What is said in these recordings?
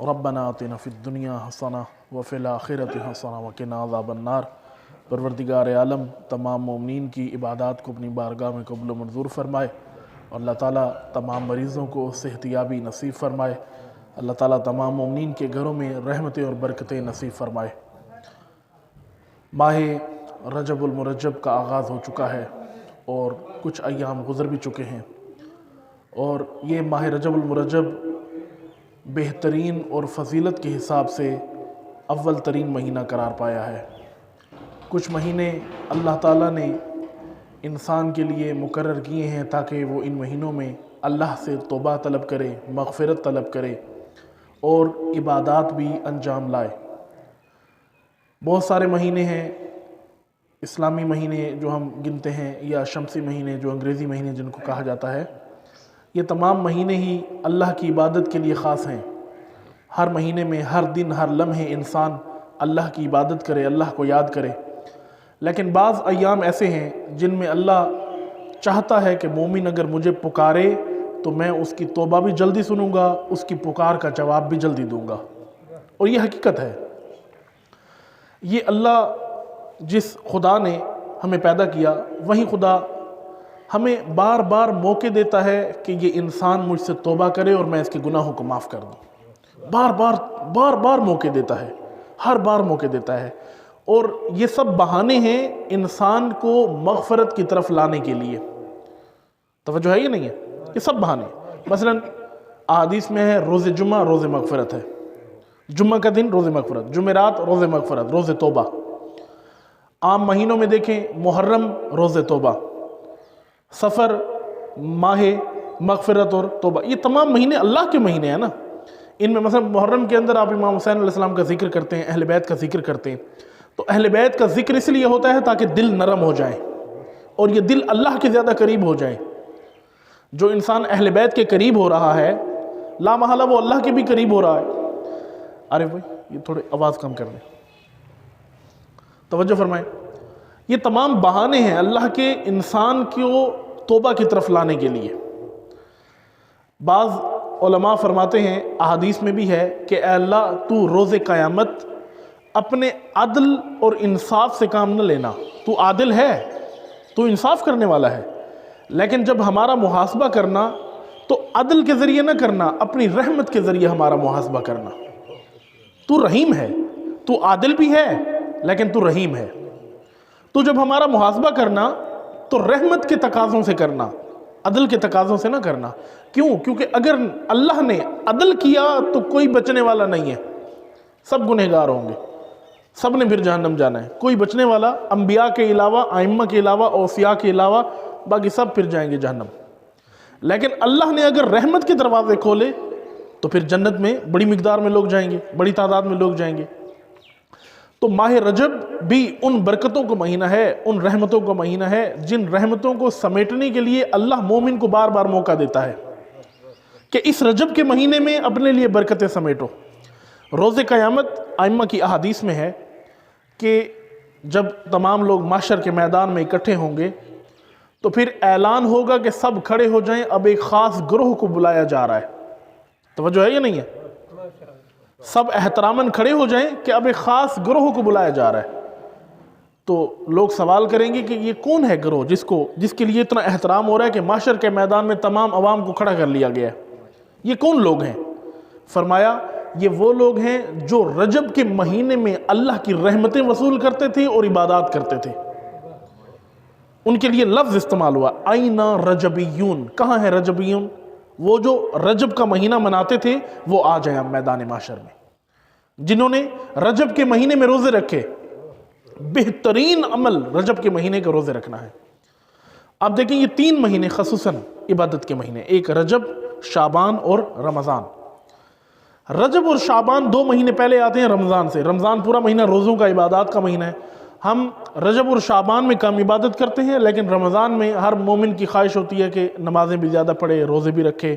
ربنا آتنا فی الدنیا حسنہ وفی الآخرۃ حسنہ وقنا عذاب النار۔ پروردگار عالم تمام مومنین کی عبادات کو اپنی بارگاہ میں قبول و منظور فرمائے، اور اللہ تعالیٰ تمام مریضوں کو صحتیابی نصیب فرمائے۔ اللہ تعالیٰ تمام مومنین کے گھروں میں رحمتیں اور برکتیں نصیب فرمائے۔ ماہ رجب المرجب کا آغاز ہو چکا ہے اور کچھ ایام گزر بھی چکے ہیں، اور یہ ماہ رجب المرجب بہترین اور فضیلت کے حساب سے اول ترین مہینہ قرار پایا ہے۔ کچھ مہینے اللہ تعالیٰ نے انسان کے لیے مقرر کیے ہیں تاکہ وہ ان مہینوں میں اللہ سے توبہ طلب کرے، مغفرت طلب کرے اور عبادات بھی انجام لائے۔ بہت سارے مہینے ہیں، اسلامی مہینے جو ہم گنتے ہیں یا شمسی مہینے جو انگریزی مہینے جن کو کہا جاتا ہے، یہ تمام مہینے ہی اللہ کی عبادت کے لیے خاص ہیں۔ ہر مہینے میں ہر دن ہر لمحے انسان اللہ کی عبادت کرے، اللہ کو یاد کرے۔ لیکن بعض ایام ایسے ہیں جن میں اللہ چاہتا ہے کہ مومن اگر مجھے پکارے تو میں اس کی توبہ بھی جلدی سنوں گا، اس کی پکار کا جواب بھی جلدی دوں گا، اور یہ حقیقت ہے۔ یہ اللہ جس خدا نے ہمیں پیدا کیا، وہی خدا ہمیں بار بار موقع دیتا ہے کہ یہ انسان مجھ سے توبہ کرے اور میں اس کے گناہوں کو معاف کر دوں۔ بار بار موقع دیتا ہے، ہر بار موقع دیتا ہے، اور یہ سب بہانے ہیں انسان کو مغفرت کی طرف لانے کے لیے۔ توجہ ہے یہ نہیں ہے؟ یہ سب بہانے۔ مثلا احادیث میں ہے روز جمعہ روز مغفرت ہے، جمعہ کا دن روز مغفرت، جمعرات روز مغفرت، روز توبہ۔ عام مہینوں میں دیکھیں محرم روز توبہ، سفر ماہ مغفرت اور توبہ، یہ تمام مہینے اللہ کے مہینے ہیں نا۔ ان میں مثلا محرم کے اندر آپ امام حسین علیہ السلام کا ذکر کرتے ہیں، اہل بیت کا ذکر کرتے ہیں، تو اہل بیت کا ذکر اس لیے ہوتا ہے تاکہ دل نرم ہو جائے اور یہ دل اللہ کے زیادہ قریب ہو جائے۔ جو انسان اہل بیت کے قریب ہو رہا ہے لا محالہ وہ اللہ کے بھی قریب ہو رہا ہے۔ عارف بھائی یہ تھوڑے آواز کم کر دیں، توجہ فرمائیں۔ یہ تمام بہانے ہیں اللہ کے انسان کو توبہ کی طرف لانے کے لیے۔ بعض علماء فرماتے ہیں، احادیث میں بھی ہے کہ اے اللہ تو روز قیامت اپنے عدل اور انصاف سے کام نہ لینا، تو عادل ہے، تو انصاف کرنے والا ہے، لیکن جب ہمارا محاسبہ کرنا تو عدل کے ذریعے نہ کرنا، اپنی رحمت کے ذریعے ہمارا محاسبہ کرنا۔ تو رحیم ہے، تو عادل بھی ہے لیکن تو رحیم ہے، تو جب ہمارا محاسبہ کرنا تو رحمت کے تقاضوں سے کرنا، عدل کے تقاضوں سے نہ کرنا۔ کیوں؟ کیونکہ اگر اللہ نے عدل کیا تو کوئی بچنے والا نہیں ہے، سب گنہگار ہوں گے، سب نے پھر جہنم جانا ہے، کوئی بچنے والا انبیاء کے علاوہ، ائمہ کے علاوہ، اوصیاء کے علاوہ باقی سب پھر جائیں گے جہنم۔ لیکن اللہ نے اگر رحمت کے دروازے کھولے تو پھر جنت میں بڑی مقدار میں لوگ جائیں گے، بڑی تعداد میں لوگ جائیں گے۔ تو ماہ رجب بھی ان برکتوں کا مہینہ ہے، ان رحمتوں کا مہینہ ہے جن رحمتوں کو سمیٹنے کے لیے اللہ مومن کو بار بار موقع دیتا ہے کہ اس رجب کے مہینے میں اپنے لیے برکتیں سمیٹو۔ روز قیامت ائمہ کی احادیث میں ہے کہ جب تمام لوگ محشر کے میدان میں اکٹھے ہوں گے تو پھر اعلان ہوگا کہ سب کھڑے ہو جائیں، اب ایک خاص گروہ کو بلایا جا رہا ہے۔ توجہ ہے یا نہیں ہے؟ سب احتراماً کھڑے ہو جائیں کہ اب ایک خاص گروہ کو بلایا جا رہا ہے۔ تو لوگ سوال کریں گے کہ یہ کون ہے گروہ جس کے لیے اتنا احترام ہو رہا ہے کہ محشر کے میدان میں تمام عوام کو کھڑا کر لیا گیا ہے؟ یہ کون لوگ ہیں؟ فرمایا یہ وہ لوگ ہیں جو رجب کے مہینے میں اللہ کی رحمتیں وصول کرتے تھے اور عبادات کرتے تھے۔ ان کے لیے لفظ استعمال ہوا اینا رجبیون، کہاں ہے رجبیون؟ وہ جو رجب کا مہینہ مناتے تھے وہ آ جائیں میدان محشر میں۔ جنہوں نے رجب کے مہینے میں روزے رکھے، بہترین عمل رجب کے مہینے کا روزے رکھنا ہے۔ آپ دیکھیں یہ 3 مہینے خصوصاً عبادت کے مہینے، ایک رجب، شعبان اور رمضان۔ رجب اور شعبان 2 مہینے پہلے آتے ہیں رمضان سے۔ رمضان پورا مہینہ روزوں کا، عبادات کا مہینہ ہے۔ ہم رجب اور شعبان میں کم عبادت کرتے ہیں، لیکن رمضان میں ہر مومن کی خواہش ہوتی ہے کہ نمازیں بھی زیادہ پڑھے، روزے بھی رکھے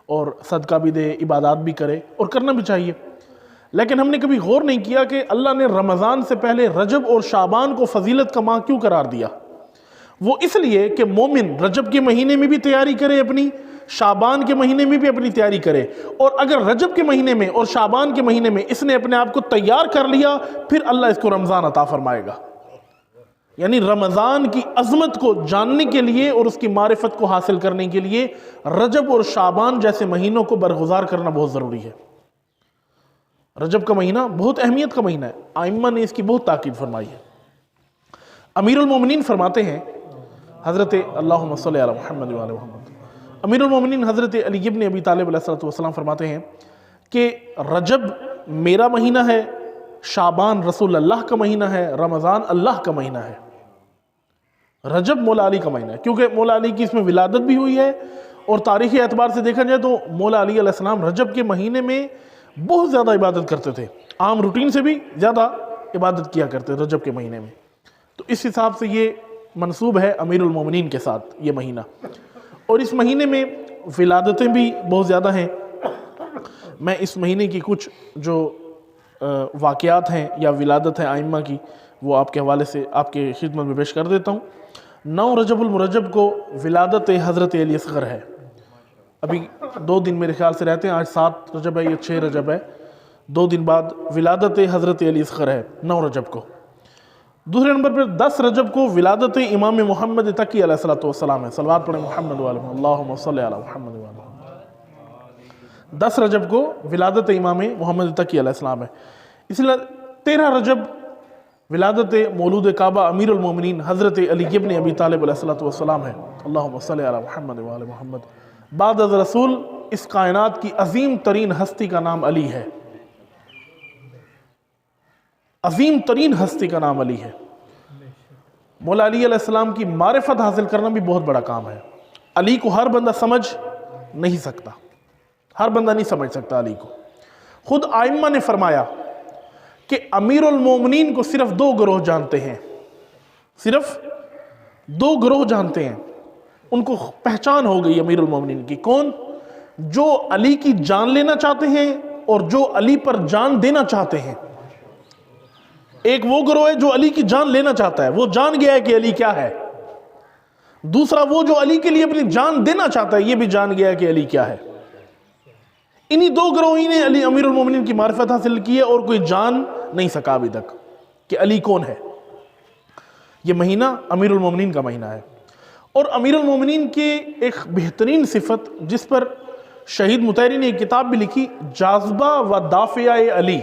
اور صدقہ بھی دے، عبادات بھی کرے، اور کرنا بھی چاہیے۔ لیکن ہم نے کبھی غور نہیں کیا کہ اللہ نے رمضان سے پہلے رجب اور شعبان کو فضیلت کا ماہ کیوں قرار دیا؟ وہ اس لیے کہ مومن رجب کے مہینے میں بھی تیاری کرے اپنی، شعبان کے مہینے میں بھی اپنی تیاری کرے، اور اگر رجب کے مہینے میں اور شعبان کے مہینے میں اس نے اپنے آپ کو تیار کر لیا، پھر اللہ اس کو رمضان عطا فرمائے گا۔ یعنی رمضان کی عظمت کو جاننے کے لیے اور اس کی معرفت کو حاصل کرنے کے لیے رجب اور شعبان جیسے مہینوں کو برگزار کرنا بہت ضروری ہے۔ رجب کا مہینہ بہت اہمیت کا مہینہ ہے، ائمہ نے اس کی بہت تاکید فرمائی ہے۔ امیر المومنین فرماتے ہیں حضرت اللہم صلی علی محمد وعلی محمد، امیر المومنین حضرت علی ابن ابی طالب علیہ السلام فرماتے ہیں کہ رجب میرا مہینہ ہے، شعبان رسول اللہ کا مہینہ ہے، رمضان اللہ کا مہینہ ہے۔ رجب مولا علی کا مہینہ ہے کیونکہ مولا علی کی اس میں ولادت بھی ہوئی ہے، اور تاریخی اعتبار سے دیکھا جائے تو مولا علی علیہ السلام رجب کے مہینے میں بہت زیادہ عبادت کرتے تھے، عام روٹین سے بھی زیادہ عبادت کیا کرتے تھے رجب کے مہینے میں۔ تو اس حساب سے یہ منسوب ہے امیر المومنین کے ساتھ یہ مہینہ، اور اس مہینے میں ولادتیں بھی بہت زیادہ ہیں۔ میں اس مہینے کی کچھ جو واقعات ہیں یا ولادت ہیں ائمہ کی، وہ آپ کے حوالے سے آپ کے خدمت میں پیش کر دیتا ہوں۔ 9 رجب المرجب کو ولادت حضرت علی اصغر ہے۔ ابھی 2 دن میرے خیال سے رہتے ہیں، آج 7 رجب ہے یا 6 رجب ہے، 2 دن بعد ولادت حضرت علی اصغر ہے 9 رجب کو۔ دوسرے نمبر پر 10 رجب کو ولادت امام محمد تقی علیہ السلام ہے۔ صلوات پڑھیں محمد وعلی محمد، اللہم صلی علی محمد وعلی محمد۔ 10 رجب کو ولادت امام محمد تقی علیہ السلام ہے۔ اس لیے 13 رجب ولادت مولود کعبہ امیر المومنین حضرت علی ابن ابی طالب علیہ السلام ہے۔ اللہم صلی علی محمد وعلی محمد۔ بعد از رسول اس کائنات کی عظیم ترین ہستی کا نام علی ہے، عظیم ترین ہستی کا نام علی ہے۔ مولا علی علیہ السلام کی معرفت حاصل کرنا بھی بہت بڑا کام ہے۔ علی کو ہر بندہ سمجھ نہیں سکتا، ہر بندہ نہیں سمجھ سکتا علی کو۔ خود ائمہ نے فرمایا کہ امیر المومنین کو صرف 2 گروہ جانتے ہیں، صرف 2 گروہ جانتے ہیں، ان کو پہچان ہو گئی امیر المومنین کی۔ کون؟ جو علی کی جان لینا چاہتے ہیں اور جو علی پر جان دینا چاہتے ہیں۔ ایک وہ گروہ ہے جو علی کی جان لینا چاہتا ہے، وہ جان گیا ہے کہ علی کیا ہے۔ دوسرا وہ جو علی کے لیے اپنی جان دینا چاہتا ہے، یہ بھی جان گیا ہے کہ علی کیا ہے۔ انہی 2 گروہ ہی نے علی امیر المومنین کی معرفت حاصل کی ہے، اور کوئی جان نہیں سکا ابھی تک کہ علی کون ہے۔ یہ مہینہ امیر المومنین کا مہینہ ہے، اور امیر المومنین کی ایک بہترین صفت جس پر شہید مطہری نے ایک کتاب بھی لکھی، جاذبہ و دافعہ علی۔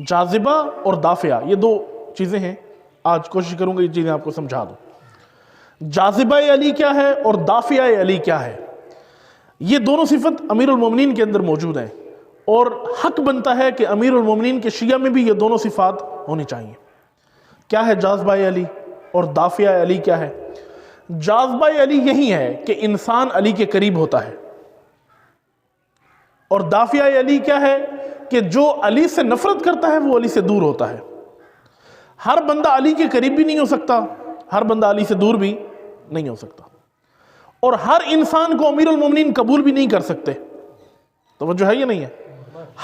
جاذبہ اور دافعہ یہ 2 چیزیں ہیں، آج کوشش کروں گا یہ چیزیں آپ کو سمجھا دوں۔ جاذبہ علی کیا ہے اور دافعہ علی کیا ہے، یہ دونوں صفت امیر المومنین کے اندر موجود ہیں، اور حق بنتا ہے کہ امیر المومنین کے شیعہ میں بھی یہ دونوں صفات ہونی چاہیے۔ کیا ہے جاذبہ علی اور دافعہ علی کیا ہے؟ جاذبہ علی یہی ہے کہ انسان علی کے قریب ہوتا ہے، اور دافعہ علی کیا ہے کہ جو علی سے نفرت کرتا ہے وہ علی سے دور ہوتا ہے۔ ہر بندہ علی کے قریب بھی نہیں ہو سکتا، ہر بندہ علی سے دور بھی نہیں ہو سکتا، اور ہر انسان کو امیر المومنین قبول بھی نہیں کر سکتے۔ توجہ ہے یا نہیں ہے؟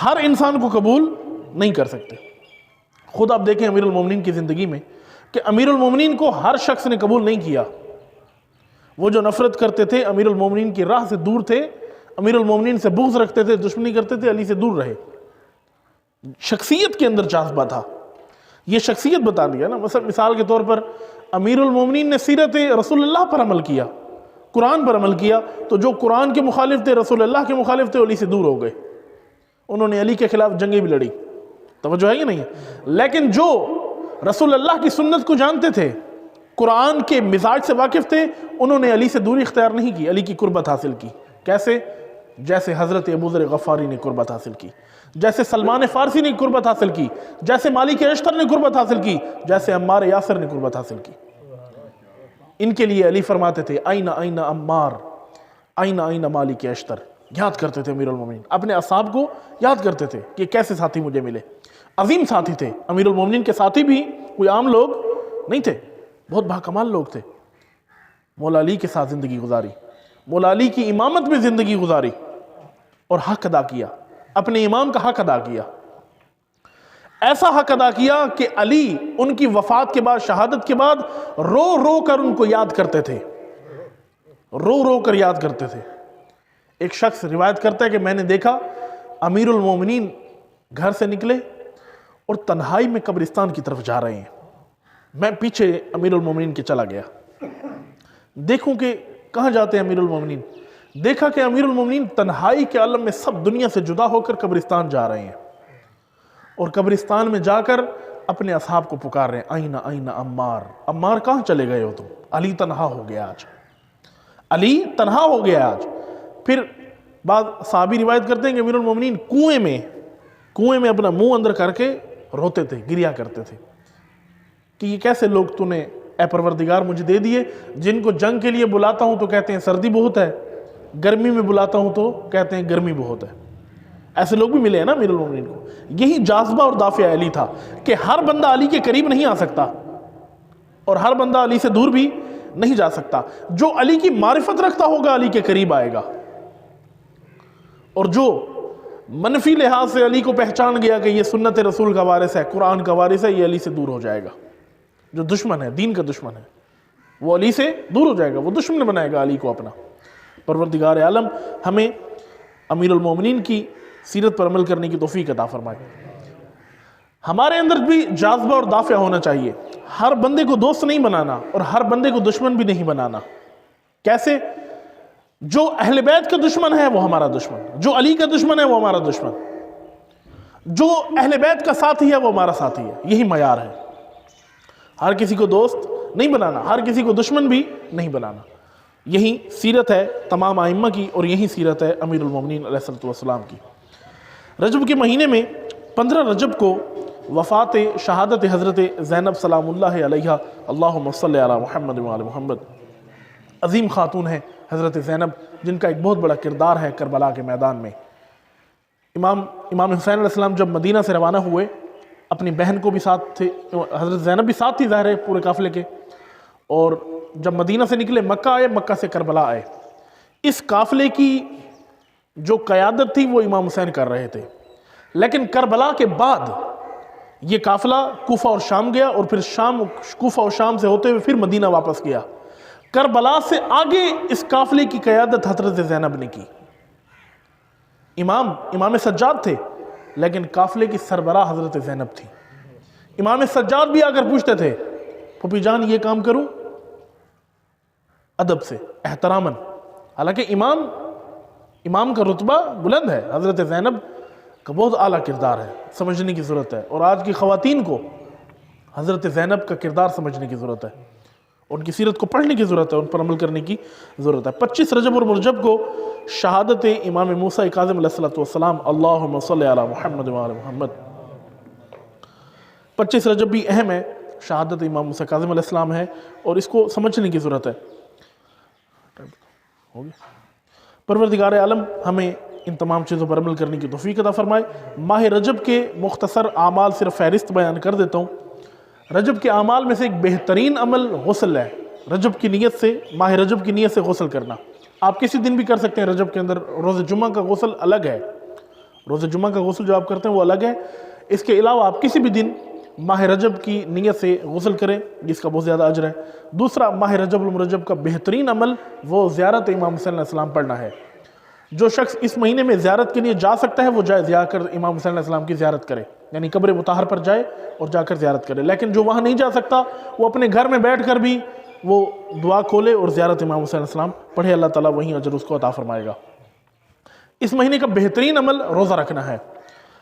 ہر انسان کو قبول نہیں کر سکتے۔ خود آپ دیکھیں امیر المومنین کی زندگی میں کہ امیر المومنین کو ہر شخص نے قبول نہیں کیا۔ وہ جو نفرت کرتے تھے، امیر المومنین کی راہ سے دور تھے، امیر المومنین سے بغض رکھتے تھے، دشمنی کرتے تھے، علی سے دور رہے۔ شخصیت کے اندر جاذبہ تھا، یہ شخصیت بتا دیا نا۔ مثال کے طور پر امیر المومنین نے سیرت رسول اللہ پر عمل کیا، قرآن پر عمل کیا، تو جو قرآن کے مخالف تھے، رسول اللہ کے مخالف تھے، علی سے دور ہو گئے، انہوں نے علی کے خلاف جنگیں بھی لڑی۔ توجہ ہے یا نہیں ہے؟ لیکن جو رسول اللہ کی سنت کو جانتے تھے، قرآن کے مزاج سے واقف تھے، انہوں نے علی سے دوری اختیار نہیں کی، علی کی قربت حاصل کی۔ کیسے؟ جیسے حضرت ابو ذر غفاری نے قربت حاصل کی، جیسے سلمان فارسی نے قربت حاصل کی، جیسے مالک اشتر نے قربت حاصل کی، جیسے عمار یاسر نے قربت حاصل کی۔ ان کے لیے علی فرماتے تھے آئینہ آئینہ عمار، آئینہ آئینہ مالک اشتر۔ یاد کرتے تھے امیر المومنین، اپنے اصحاب کو یاد کرتے تھے کہ کیسے ساتھی مجھے ملے۔ عظیم ساتھی تھے امیر المومنین کے، ساتھی بھی کوئی عام لوگ نہیں تھے، بہت باکمال لوگ تھے۔ مولا علی کے ساتھ زندگی گزاری، مولا علی کی امامت میں زندگی گزاری، اور حق ادا کیا، اپنے امام کا حق ادا کیا۔ ایسا حق ادا کیا کہ علی ان کی وفات کے بعد، شہادت کے بعد رو رو کر ان کو یاد کرتے تھے، رو رو کر یاد کرتے تھے۔ ایک شخص روایت کرتا ہے کہ میں نے دیکھا امیر المومنین گھر سے نکلے اور تنہائی میں قبرستان کی طرف جا رہے ہیں۔ میں پیچھے امیر المومنین کے چلا گیا، دیکھوں کہ کہاں جاتے ہیں امیر المومنین۔ دیکھا کہ امیر المومنین تنہائی کے عالم میں سب دنیا سے جدا ہو کر قبرستان جا رہے ہیں، اور قبرستان میں جا کر اپنے اصحاب کو پکار رہے ہیں، آئینہ آئینہ عمار، عمار کہاں چلے گئے ہو تم؟ علی تنہا ہو گیا آج، علی تنہا ہو گیا آج۔ پھر بعض صحابی روایت کرتے ہیں کہ امیر المومنین کنویں میں اپنا منہ اندر کر کے روتے تھے، گریا کرتے تھے کہ یہ کیسے لوگ تو نے اے پروردگار مجھے دے دیے، جن کو جنگ کے لیے بلاتا ہوں تو کہتے ہیں سردی بہت ہے، گرمی میں بلاتا ہوں تو کہتے ہیں گرمی بہت ہے۔ ایسے لوگ بھی ملے ہیں نا امیر المومنین کو۔ یہی جاذبہ اور دافع علی تھا کہ ہر بندہ علی کے قریب نہیں آ سکتا اور ہر بندہ علی سے دور بھی نہیں جا سکتا۔ جو علی کی معرفت رکھتا ہوگا علی کے قریب آئے گا، اور جو منفی لحاظ سے علی کو پہچان گیا کہ یہ سنت رسول کا وارث ہے، قرآن کا وارث ہے، یہ علی سے دور ہو جائے گا۔ جو دشمن ہے، دین کا دشمن ہے، وہ علی سے دور ہو جائے گا، وہ دشمن بنائے گا علی کو اپنا۔ پروردگار عالم ہمیں امیر المومنین کی سیرت پر عمل کرنے کی توفیق عطا فرمائے۔ ہمارے اندر بھی جاذبہ اور دافع ہونا چاہیے، ہر بندے کو دوست نہیں بنانا اور ہر بندے کو دشمن بھی نہیں بنانا۔ کیسے؟ جو اہل بیت کا دشمن ہے وہ ہمارا دشمن، جو علی کا دشمن ہے وہ ہمارا دشمن، جو اہل بیت کا ساتھی ہے وہ ہمارا ساتھی ہے، یہی معیار ہے۔ ہر کسی کو دوست نہیں بنانا، ہر کسی کو دشمن بھی نہیں بنانا۔ یہی سیرت ہے تمام ائمہ کی، اور یہی سیرت ہے امیر المومنین علیہ السلام کی۔ رجب کے مہینے میں 15 رجب کو وفات شہادت حضرت زینب سلام اللہ علیہا، اللہم صلی علی محمد و علی محمد، عظیم خاتون ہے حضرت زینب، جن کا ایک بہت بڑا کردار ہے کربلا کے میدان میں۔ امام حسین علیہ السلام جب مدینہ سے روانہ ہوئے، اپنی بہن کو بھی ساتھ تھے، حضرت زینب بھی ساتھ تھی ظاہر ہے پورے قافلے کے، اور جب مدینہ سے نکلے مکہ آئے، مکہ سے کربلا آئے۔ اس قافلے کی جو قیادت تھی وہ امام حسین کر رہے تھے، لیکن کربلا کے بعد یہ قافلہ کوفہ اور شام گیا، اور پھر کوفہ اور شام سے ہوتے ہوئے پھر مدینہ واپس گیا۔ کربلا سے آگے اس قافلے کی قیادت حضرت زینب نے کی۔ امام سجاد تھے، لیکن قافلے کی سربراہ حضرت زینب تھی۔ امام سجاد بھی اگر پوچھتے تھے پھوپھی جان یہ کام کروں، ادب سے، احتراماً، حالانکہ امام کا رتبہ بلند ہے، حضرت زینب کا بہت اعلیٰ کردار ہے، سمجھنے کی ضرورت ہے، اور آج کی خواتین کو حضرت زینب کا کردار سمجھنے کی ضرورت ہے، ان کی سیرت کو پڑھنے کی ضرورت ہے، ان پر عمل کرنے کی ضرورت ہے۔ 25 رجب اور مرجب کو شہادت امام موسیٰ کاظم علیہ السلام، اللہم صلی علی محمد و علی محمد۔ 25 رجب بھی اہم ہے، شہادت امام موسیٰ کاظم علیہ السلام ہے، اور اس کو سمجھنے کی ضرورت ہے۔ پروردگار عالم ہمیں ان تمام چیزوں پر عمل کرنے کی توفیق عطا فرمائے۔ ماہ رجب کے مختصر اعمال صرف فہرست بیان کر دیتا ہوں۔ رجب کے اعمال میں سے ایک بہترین عمل غسل ہے، رجب کی نیت سے، ماہ رجب کی نیت سے غسل کرنا۔ آپ کسی دن بھی کر سکتے ہیں رجب کے اندر، روز جمعہ کا غسل الگ ہے، روز جمعہ کا غسل جو آپ کرتے ہیں وہ الگ ہے۔ اس کے علاوہ آپ کسی بھی دن ماہ رجب کی نیت سے غسل کریں، جس کا بہت زیادہ اجر ہے۔ دوسرا، ماہ رجب المرجب کا بہترین عمل وہ زیارت امام حسین علیہ السلام پڑھنا ہے۔ جو شخص اس مہینے میں زیارت کے لیے جا سکتا ہے وہ جا کر امام حسین علیہ السلام کی زیارت کرے، یعنی قبر مطہر پر جائے اور جا کر زیارت کرے۔ لیکن جو وہاں نہیں جا سکتا وہ اپنے گھر میں بیٹھ کر بھی وہ دعا کھولے اور زیارت امام حسین علیہ السلام پڑھے، اللہ تعالیٰ وہیں اجر اس کو عطا فرمائے گا۔ اس مہینے کا بہترین عمل روزہ رکھنا ہے۔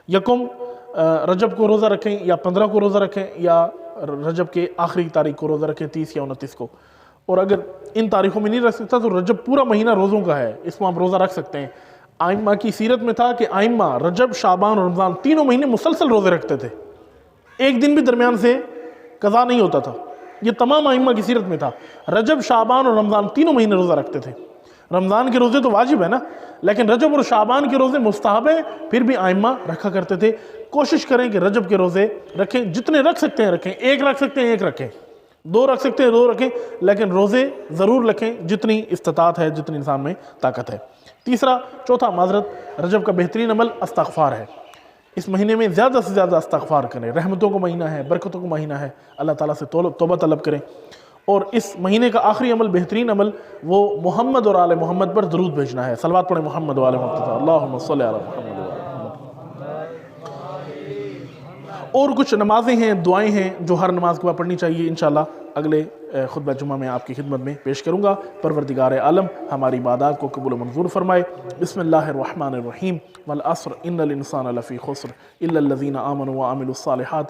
یکم رجب کو روزہ رکھیں، یا 15 کو روزہ رکھیں، یا رجب کے آخری تاریخ کو روزہ رکھیں، 30 یا 29 کو۔ اور اگر ان تاریخوں میں نہیں رکھ سکتا تو رجب پورا مہینہ روزوں کا ہے، اس میں آپ روزہ رکھ سکتے ہیں۔ ائمہ کی سیرت میں تھا کہ ائمہ رجب، شعبان اور رمضان تینوں مہینے مسلسل روزے رکھتے تھے، ایک دن بھی درمیان سے قضا نہیں ہوتا تھا۔ یہ تمام ائمہ کی سیرت میں تھا، رجب، شعبان اور رمضان تینوں مہینے روزہ رکھتے تھے۔ رمضان کے روزے تو واجب ہے نا، لیکن رجب اور شعبان کے روزے مستحب ہیں، پھر بھی ائمہ رکھا کرتے تھے۔ کوشش کریں کہ رجب کے روزے رکھیں، جتنے رکھ سکتے ہیں رکھیں، ایک رکھ سکتے ہیں ایک رکھیں، 2 رکھ سکتے ہیں 2 رکھیں، لیکن روزے ضرور رکھیں جتنی استطاعت ہے، جتنی انسان میں طاقت ہے۔ تیسرا، چوتھا معذرت، رجب کا بہترین عمل استغفار ہے۔ اس مہینے میں زیادہ سے زیادہ استغفار کریں، رحمتوں کا مہینہ ہے، برکتوں کا مہینہ ہے، اللہ تعالیٰ سے توبہ طلب کریں۔ اور اس مہینے کا آخری عمل، بہترین عمل، وہ محمد اور آل محمد پر درود بھیجنا ہے۔ صلوات پڑھیں محمد و آل محمد، اللہم صلی علی محمد و آل محمد۔ اور کچھ نمازیں ہیں، دعائیں ہیں جو ہر نماز کے بعد پڑھنی چاہیے، انشاءاللہ اگلے خطبہ جمعہ میں آپ کی خدمت میں پیش کروں گا۔ پروردگار عالم ہماری عبادات کو قبول و منظور فرمائے۔ بسم اللہ الرحمن الرحیم، والعصر ان الانسان لفی خسر الا الذین آمنوا وعملوا الصالحات